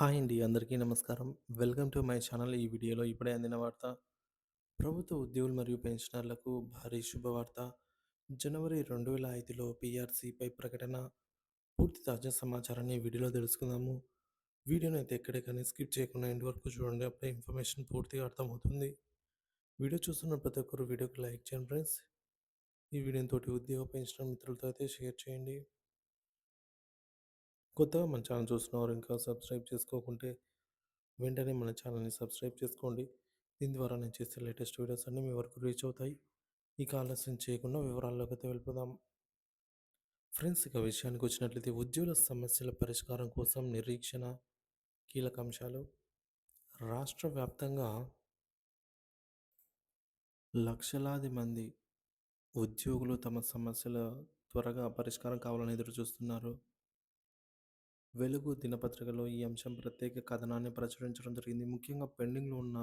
Hi అండి. అందరికీ నమస్కారం. Welcome to my channel. ఈ వీడియోలో ఇప్పుడే అందిన వార్త. ప్రభుత్వ ఉద్యోగులు మరియు పెన్షనర్లకు భారీ శుభవార్త. జనవరి 2005లో పీఆర్సీపై ప్రకటన. పూర్తి తాజా సమాచారాన్ని ఈ వీడియోలో తెలుసుకుందాము. వీడియోని అయితే ఎక్కడికైనా స్కిప్ చేయకుండా ఎండ్ వరకు చూడండి. అప్పుడే ఇన్ఫర్మేషన్ పూర్తిగా అర్థమవుతుంది. వీడియో చూస్తున్న ప్రతి ఒక్కరు వీడియోకి లైక్ చేయండి ఫ్రెండ్స్. ఈ వీడియోని తోటి ఉద్యోగ పెన్షనర్ మిత్రులతో అయితే షేర్ చేయండి. కొత్తగా మన ఛానల్ చూస్తున్నవారు ఇంకా సబ్స్క్రైబ్ చేసుకోకుంటే వెంటనే మన ఛానల్ని సబ్స్క్రైబ్ చేసుకోండి. దీని ద్వారా నేను చేసే లేటెస్ట్ వీడియోస్ అన్నీ మీ వరకు రీచ్ అవుతాయి. ఇక ఆలస్యం చేయకుండా వివరాల్లోకి అయితే వెళ్ళిపోదాం. ఫ్రెండ్స్, ఇక విషయానికి వచ్చినట్లయితే ఉద్యోగుల సమస్యల పరిష్కారం కోసం నిరీక్షణ కీలక అంశాలు. రాష్ట్ర వ్యాప్తంగా లక్షలాది మంది ఉద్యోగులు తమ సమస్యల త్వరగా పరిష్కారం కావాలని ఎదురు చూస్తున్నారు. వెలుగు దినపత్రికలో ఈ అంశం ప్రత్యేక కథనాన్ని ప్రచురించడం జరిగింది. ముఖ్యంగా పెండింగ్లో ఉన్న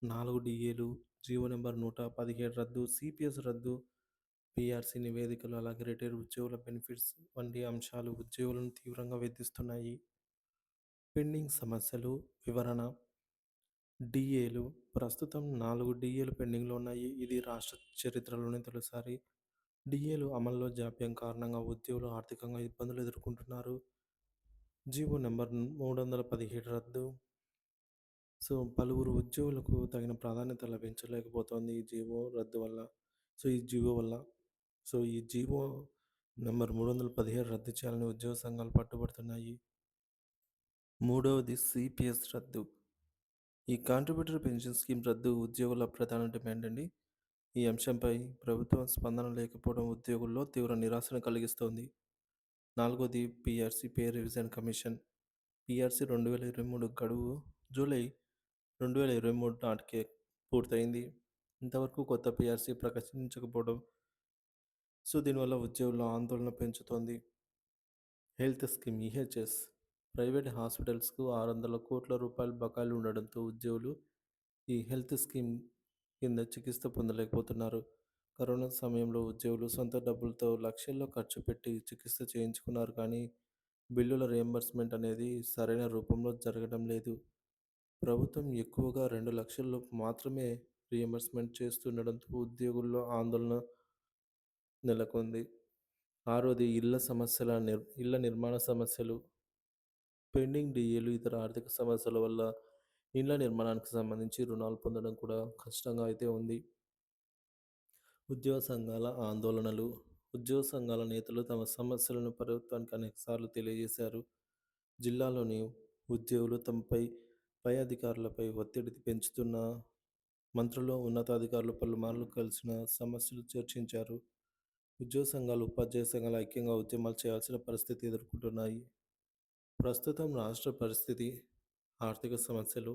4 డిఏలు, జీవో నెంబర్ 117 రద్దు, సిపిఎస్ రద్దు, పీఆర్సీ నివేదికలు, అలాగే రిటైర్డ్ ఉద్యోగుల బెనిఫిట్స్ వంటి అంశాలు ఉద్యోగులను తీవ్రంగా వేధిస్తున్నాయి. పెండింగ్ సమస్యలు వివరణ. డిఏలు ప్రస్తుతం 4 డిఏలు పెండింగ్లో ఉన్నాయి. ఇది రాష్ట్ర చరిత్రలోనే తొలిసారి. డిఏలు అమల్లో జాప్యం కారణంగా ఉద్యోగులు ఆర్థికంగా ఇబ్బందులు ఎదుర్కొంటున్నారు. జీవో నెంబర్ 317 రద్దు. పలువురు ఉద్యోగులకు తగిన ప్రాధాన్యత లభించలేకపోతోంది ఈ జీవో రద్దు వల్ల. ఈ జీవో వల్ల. ఈ జీవో నంబర్ 317 రద్దు చేయాలని ఉద్యోగ సంఘాలు పట్టుబడుతున్నాయి. మూడవది సిపిఎస్ రద్దు. ఈ కాంట్రిబ్యూటరీ పెన్షన్ స్కీమ్ రద్దు ఉద్యోగుల ప్రధాన డిమాండ్ అండి. ఈ అంశంపై ప్రభుత్వం స్పందన లేకపోవడం ఉద్యోగుల్లో తీవ్ర నిరాశను కలిగిస్తోంది. నాలుగోది PRC pay revision commission. PRC 2023 గడువు జూలై 2023 నాటికే పూర్తయింది. ఇంతవరకు కొత్త పీఆర్సీ ప్రకటించకపోవడం దీనివల్ల ఉద్యోగుల్లో ఆందోళన పెంచుతోంది. Health scheme EHS. ప్రైవేట్ హాస్పిటల్స్కు 600 కోట్ల రూపాయల బకాయిలు ఉండడంతో ఉద్యోగులు ఈ హెల్త్ స్కీమ్ కింద చికిత్స పొందలేకపోతున్నారు. కరోనా సమయంలో ఉద్యోగులు సొంత డబ్బులతో లక్షల్లో ఖర్చు పెట్టి చికిత్స చేయించుకున్నారు, కానీ బిల్లుల రియంబర్స్మెంట్ అనేది సరైన రూపంలో జరగడం లేదు. ప్రభుత్వం ఎక్కువగా 2 లక్షల లోపు మాత్రమే రియంబర్స్మెంట్ చేస్తుండడంతో ఉద్యోగుల్లో ఆందోళన నెలకొంది. ఆరోది ఇళ్ల నిర్మాణ సమస్యలు. పెండింగ్ డిఏలు, ఇతర ఆర్థిక సమస్యల వల్ల ఇళ్ల నిర్మాణానికి సంబంధించి రుణాలు పొందడం కూడా కష్టంగా అయితే ఉంది. ఉద్యోగ సంఘాల ఆందోళనలు. ఉద్యోగ సంఘాల నేతలు తమ సమస్యలను ప్రభుత్వానికి అనేకసార్లు తెలియజేశారు. జిల్లాలోని ఉద్యోగులు పై అధికారులపై ఒత్తిడి పెంచుతున్న మంత్రులు, ఉన్నతాధికారులు పలుమార్లు కలిసిన సమస్యలు చర్చించారు. ఉద్యోగ సంఘాలు, ఉపాధ్యాయ సంఘాలు ఐక్యంగా ఉద్యమాలు చేయాల్సిన పరిస్థితి ఎదుర్కొంటున్నాయి. ప్రస్తుతం రాష్ట్ర పరిస్థితి. ఆర్థిక సమస్యలు.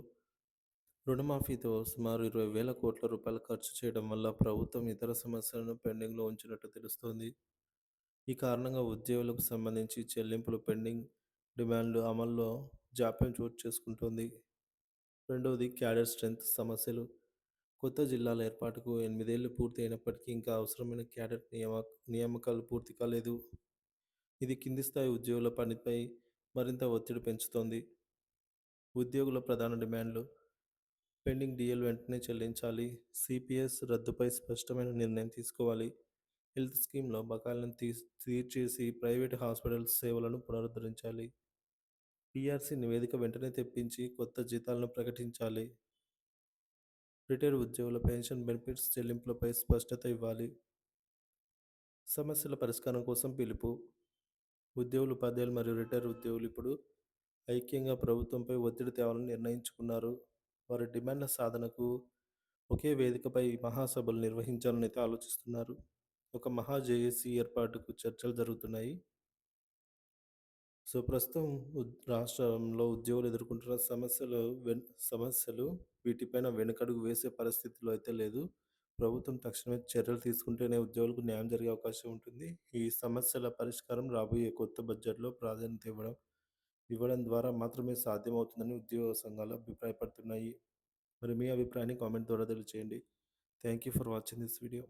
రుణమాఫీతో సుమారు 20,000 కోట్ల రూపాయలు ఖర్చు చేయడం వల్ల ప్రభుత్వం ఇతర సమస్యలను పెండింగ్లో ఉంచినట్టు తెలుస్తోంది. ఈ కారణంగా ఉద్యోగులకు సంబంధించి చెల్లింపులు పెండింగ్ డిమాండ్లు అమల్లో జాప్యం చోటు చేసుకుంటోంది. రెండవది క్యాడర్ స్ట్రెంత్ సమస్యలు. కొత్త జిల్లాల ఏర్పాటుకు 8 ఏళ్లు పూర్తి అయినప్పటికీ ఇంకా అవసరమైన క్యాడర్ నియామకాలు పూర్తి కాలేదు. ఇది కింది స్థాయి ఉద్యోగుల పనిపై మరింత ఒత్తిడి పెంచుతోంది. ఉద్యోగుల ప్రధాన డిమాండ్లు. పెండింగ్ డిఏలు వెంటనే చెల్లించాలి. సిపిఎస్ రద్దుపై స్పష్టమైన నిర్ణయం తీసుకోవాలి. హెల్త్ స్కీమ్లో బకాయిలను తీర్చేసి ప్రైవేట్ హాస్పిటల్స్ సేవలను పునరుద్ధరించాలి. పీఆర్సీ నివేదిక వెంటనే తెప్పించి కొత్త జీతాలను ప్రకటించాలి. రిటైర్డ్ ఉద్యోగుల పెన్షన్ బెనిఫిట్స్ చెల్లింపులపై స్పష్టత ఇవ్వాలి. సమస్యల పరిష్కారం కోసం పిలుపు. ఉద్యోగులు, ఉపాధ్యాయులు మరియు రిటైర్డ్ ఉద్యోగులు ఇప్పుడు ఐక్యంగా ప్రభుత్వంపై ఒత్తిడి తేవాలని నిర్ణయించుకున్నారు. వారి డిమాండ్ల సాధనకు ఒకే వేదికపై మహాసభలు నిర్వహించాలని అయితే ఆలోచిస్తున్నారు. ఒక మహా జేఏసీ ఏర్పాటుకు చర్చలు జరుగుతున్నాయి. ప్రస్తుతం రాష్ట్రంలో ఉద్యోగులు ఎదుర్కొంటున్న సమస్యలు వీటిపైన వెనుకడుగు వేసే పరిస్థితిలో అయితే లేదు. ప్రభుత్వం తక్షణమే చర్యలు తీసుకుంటేనే ఉద్యోగులకు న్యాయం జరిగే అవకాశం ఉంటుంది. ఈ సమస్యల పరిష్కారం రాబోయే కొత్త బడ్జెట్‌లో ప్రాధాన్యత ఇవ్వడం ద్వారా మాత్రమే సాధ్యమవుతుందని ఉద్యోగ సంఘాలు అభిప్రాయపడుతున్నాయి. మరి మీ అభిప్రాయాన్ని కామెంట్ ద్వారా తెలియజేయండి. Thank you for watching this video.